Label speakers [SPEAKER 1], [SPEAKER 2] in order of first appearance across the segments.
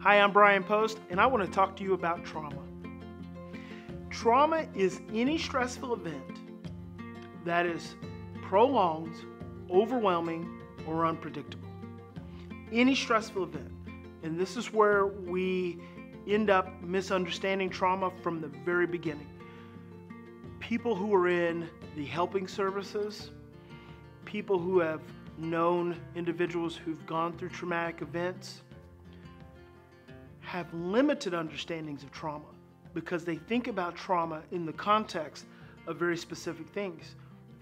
[SPEAKER 1] Hi, I'm Brian Post, and I want to talk to you about trauma. Trauma is any stressful event that is prolonged, overwhelming, or unpredictable. Any stressful event. And this is where we end up misunderstanding trauma from the very beginning. People who are in the helping services, people who have known individuals who've gone through traumatic events, have limited understandings of trauma because they think about trauma in the context of very specific things.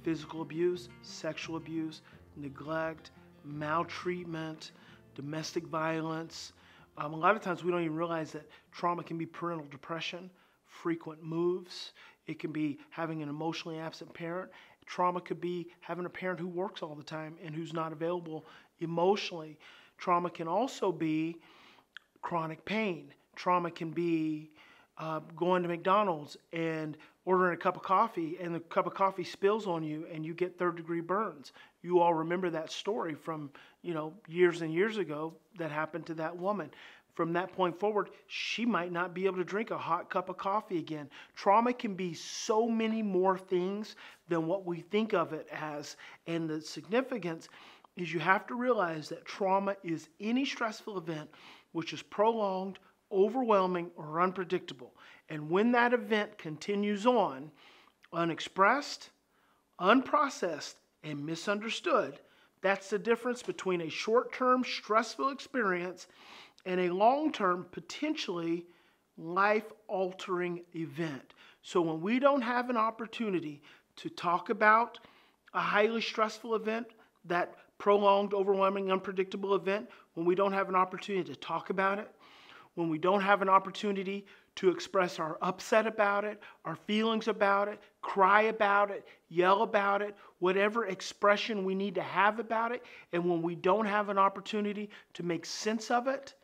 [SPEAKER 1] Physical abuse, sexual abuse, neglect, maltreatment, domestic violence. A lot of times we don't even realize that trauma can be parental depression, frequent moves. It can be having an emotionally absent parent. Trauma could be having a parent who works all the time and who's not available emotionally. Trauma can also be chronic pain. Trauma can be going to McDonald's and ordering a cup of coffee, and the cup of coffee spills on you and you get third-degree burns. You all remember that story from, years and years ago that happened to that woman. From that point forward, she might not be able to drink a hot cup of coffee again. Trauma can be so many more things than what we think of it as. And the significance is you have to realize that trauma is any stressful event which is prolonged, overwhelming, or unpredictable. And when that event continues on, unexpressed, unprocessed, and misunderstood, that's the difference between a short-term stressful experience and a long-term, potentially life-altering event. So when we don't have an opportunity to talk about a highly stressful event, that prolonged, overwhelming, unpredictable event, when we don't have an opportunity to talk about it, when we don't have an opportunity to express our upset about it, our feelings about it, cry about it, yell about it, whatever expression we need to have about it, and when we don't have an opportunity to make sense of it,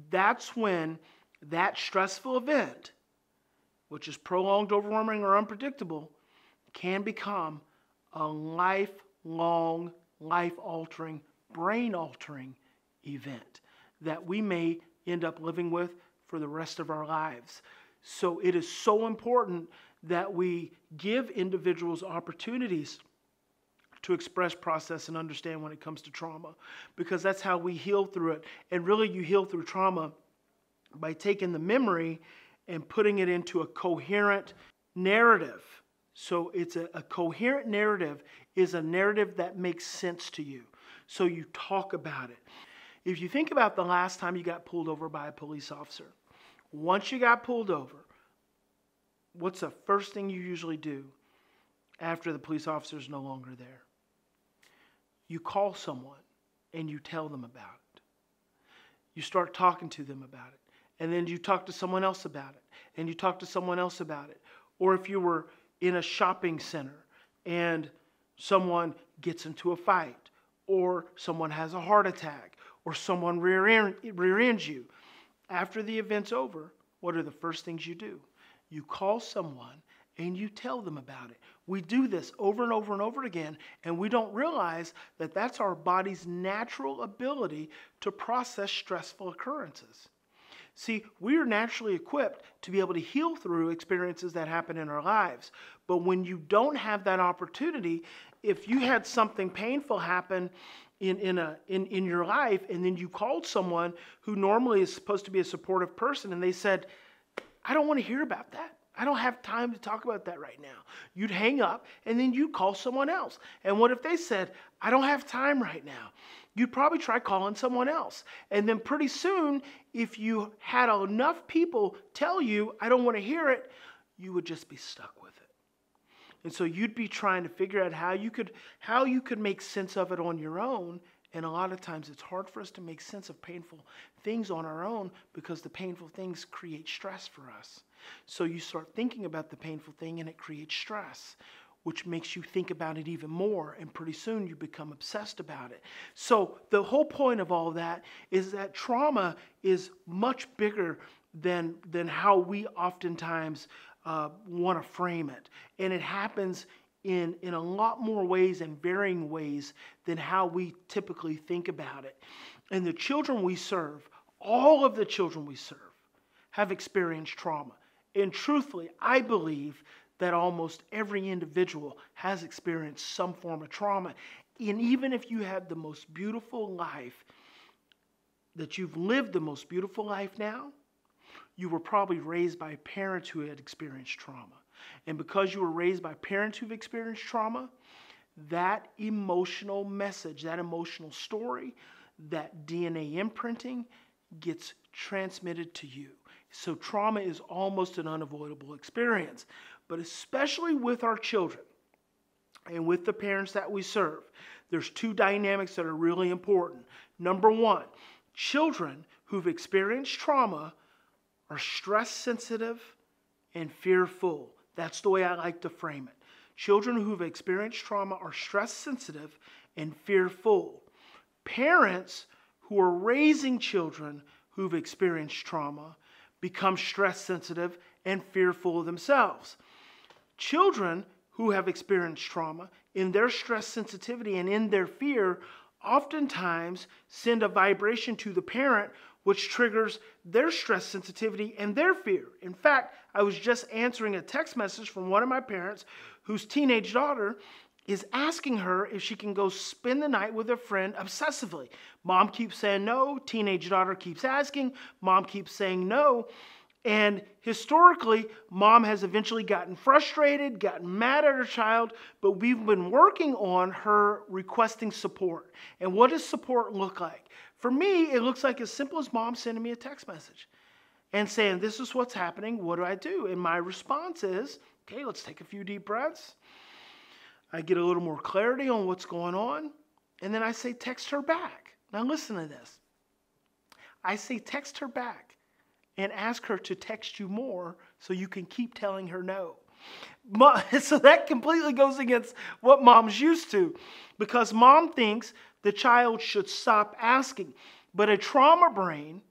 [SPEAKER 1] that's when that stressful event, which is prolonged, overwhelming, or unpredictable, can become a lifelong, life-altering, brain-altering event that we may end up living with for the rest of our lives. So it is so important that we give individuals opportunities to express, process, and understand when it comes to trauma, because that's how we heal through it. And really, you heal through trauma by taking the memory and putting it into a coherent narrative. So it's a coherent narrative is a narrative that makes sense to you. So you talk about it. If you think about the last time you got pulled over by a police officer, once you got pulled over, what's the first thing you usually do after the police officer is no longer there? You call someone and you tell them about it. You start talking to them about it. And then you talk to someone else about it. And you talk to someone else about it. Or if you were in a shopping center and someone gets into a fight, or someone has a heart attack, or someone rear-ends you. After the event's over, what are the first things you do? You call someone and you tell them about it. We do this over and over and over again, and we don't realize that that's our body's natural ability to process stressful occurrences. See, we are naturally equipped to be able to heal through experiences that happen in our lives. But when you don't have that opportunity, if you had something painful happen in your life, and then you called someone who normally is supposed to be a supportive person, and they said, I don't want to hear about that. I don't have time to talk about that right now. You'd hang up, and then you'd call someone else. And what if they said, I don't have time right now? You'd probably try calling someone else. And then pretty soon, if you had enough people tell you, I don't want to hear it, you would just be stuck with it. And so you'd be trying to figure out how you could make sense of it on your own. And a lot of times it's hard for us to make sense of painful things on our own because the painful things create stress for us. So you start thinking about the painful thing and it creates stress, which makes you think about it even more. And pretty soon you become obsessed about it. So the whole point of all of that is that trauma is much bigger than how we oftentimes want to frame it. And it happens in a lot more ways and varying ways than how we typically think about it. And the children we serve All of the children we serve have experienced trauma. And truthfully, I believe that almost every individual has experienced some form of trauma. And even if you have the most beautiful life, that you've lived the most beautiful life now, you were probably raised by parents who had experienced trauma. And because you were raised by parents who've experienced trauma, that emotional message, that emotional story, that DNA imprinting gets transmitted to you. So trauma is almost an unavoidable experience. But especially with our children and with the parents that we serve, there's two dynamics that are really important. Number one, children who've experienced trauma are stress sensitive and fearful. That's the way I like to frame it. Children who've experienced trauma are stress sensitive and fearful. Parents who are raising children who've experienced trauma become stress sensitive and fearful themselves. Children who have experienced trauma, in their stress sensitivity and in their fear, oftentimes send a vibration to the parent which triggers their stress sensitivity and their fear. In fact, I was just answering a text message from one of my parents whose teenage daughter is asking her if she can go spend the night with a friend obsessively. Mom keeps saying no. Teenage daughter keeps asking. Mom keeps saying no. And historically, mom has eventually gotten frustrated, gotten mad at her child, but we've been working on her requesting support. And what does support look like? For me, it looks like as simple as mom sending me a text message and saying, this is what's happening, what do I do? And my response is, okay, let's take a few deep breaths. I get a little more clarity on what's going on, and then I say, text her back. Now listen to this. I say, text her back and ask her to text you more so you can keep telling her no. So that completely goes against what mom's used to, because mom thinks the child should stop asking. But a trauma brain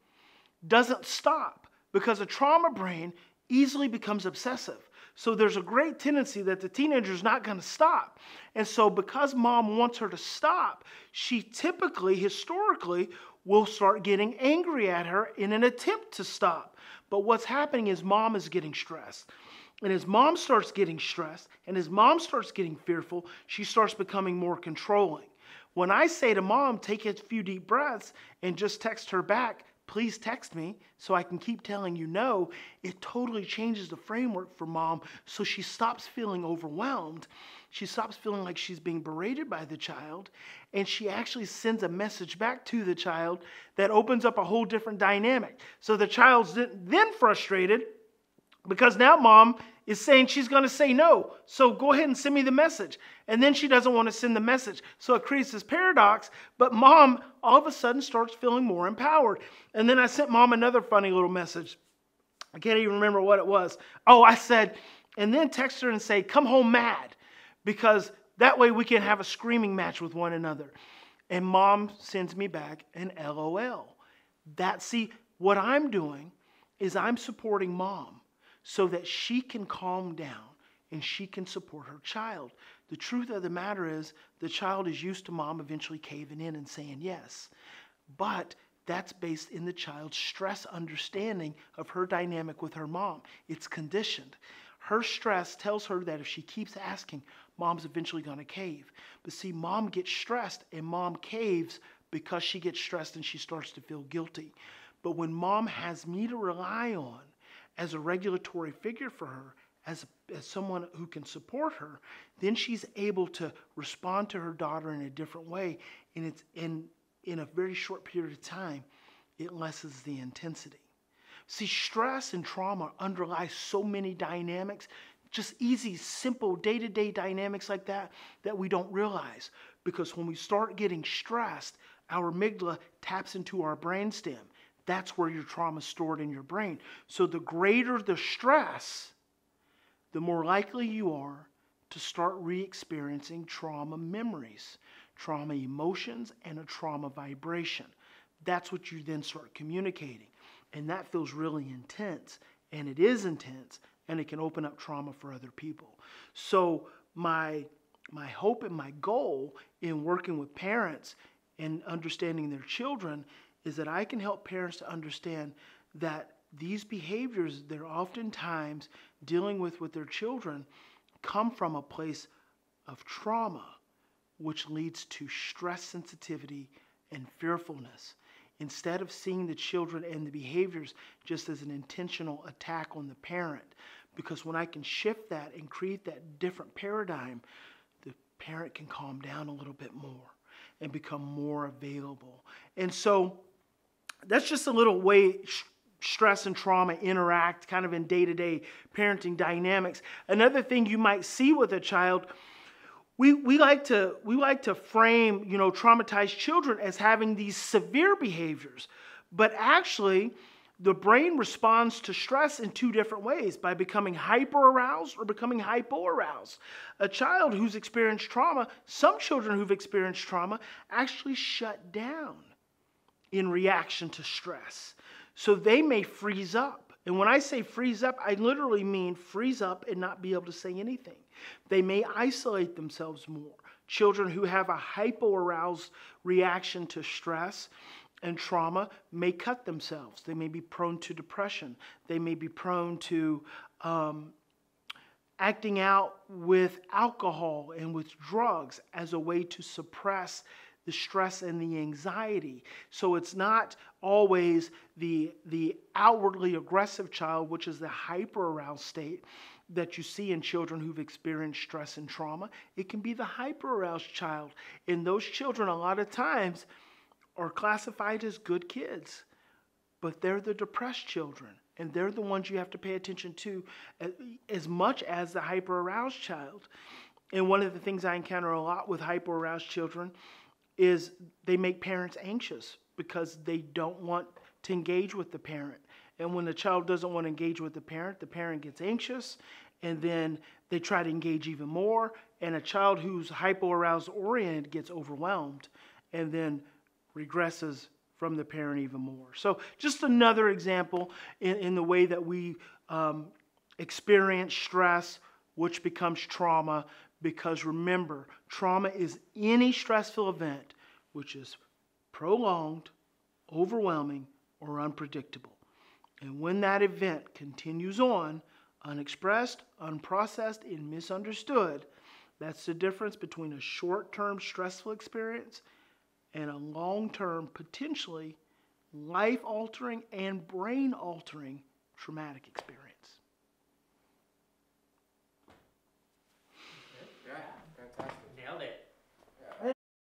[SPEAKER 1] doesn't stop, because a trauma brain easily becomes obsessive. So there's a great tendency that the teenager's not going to stop. And so because mom wants her to stop, she typically, historically, will start getting angry at her in an attempt to stop. But what's happening is mom is getting stressed. And as mom starts getting stressed, and as mom starts getting fearful, she starts becoming more controlling. When I say to mom, take a few deep breaths and just text her back, please text me so I can keep telling you no, it totally changes the framework for mom, so she stops feeling overwhelmed. She stops feeling like she's being berated by the child, and she actually sends a message back to the child that opens up a whole different dynamic. So the child's then frustrated because now mom is saying she's going to say no. So go ahead and send me the message. And then she doesn't want to send the message. So it creates this paradox, but mom all of a sudden starts feeling more empowered. And then I sent mom another funny little message. I can't even remember what it was. Oh, I said, and then text her and say, come home mad, because that way we can have a screaming match with one another. And mom sends me back an LOL. See, what I'm doing is I'm supporting mom so that she can calm down and she can support her child. The truth of the matter is the child is used to mom eventually caving in and saying yes. But that's based in the child's stress understanding of her dynamic with her mom. It's conditioned. Her stress tells her that if she keeps asking, mom's eventually going to cave. But see, mom gets stressed and mom caves because she gets stressed and she starts to feel guilty. But when mom has me to rely on as a regulatory figure for her, as someone who can support her, then she's able to respond to her daughter in a different way. And it's in a very short period of time, it lessens the intensity. See, stress and trauma underlie so many dynamics, just easy, simple, day-to-day dynamics like that we don't realize. Because when we start getting stressed, our amygdala taps into our brainstem. That's where your trauma is stored in your brain. So the greater the stress, the more likely you are to start re-experiencing trauma memories, trauma emotions, and a trauma vibration. That's what you then start communicating. And that feels really intense. And it is intense. And it can open up trauma for other people. So my hope and my goal in working with parents and understanding their children is that I can help parents to understand that these behaviors they're oftentimes dealing with their children come from a place of trauma, which leads to stress sensitivity and fearfulness. Instead of seeing the children and the behaviors just as an intentional attack on the parent. Because when I can shift that and create that different paradigm, the parent can calm down a little bit more and become more available. And so that's just a little way stress and trauma interact kind of in day-to-day parenting dynamics. Another thing you might see with a child, we like to frame, traumatized children as having these severe behaviors, but actually the brain responds to stress in two different ways, by becoming hyper-aroused or becoming hypo-aroused. A child who's experienced trauma, some children who've experienced trauma actually shut down in reaction to stress. So they may freeze up. And when I say freeze up, I literally mean freeze up and not be able to say anything. They may isolate themselves more. Children who have a hypo-aroused reaction to stress and trauma may cut themselves. They may be prone to depression. They may be prone to acting out with alcohol and with drugs as a way to suppress the stress and the anxiety. So it's not always the outwardly aggressive child, which is the hyper-aroused state that you see in children who've experienced stress and trauma. It can be the hyper-aroused child. And those children a lot of times are classified as good kids, but they're the depressed children. And they're the ones you have to pay attention to as much as the hyper-aroused child. And one of the things I encounter a lot with hyper-aroused children is they make parents anxious because they don't want to engage with the parent. And when the child doesn't want to engage with the parent gets anxious, and then they try to engage even more. And a child who's hypo-aroused oriented gets overwhelmed and then regresses from the parent even more. So just another example in the way that we experience stress, which becomes trauma. Because remember, trauma is any stressful event which is prolonged, overwhelming, or unpredictable. And when that event continues on, unexpressed, unprocessed, and misunderstood, that's the difference between a short-term stressful experience and a long-term, potentially life-altering and brain-altering traumatic experience.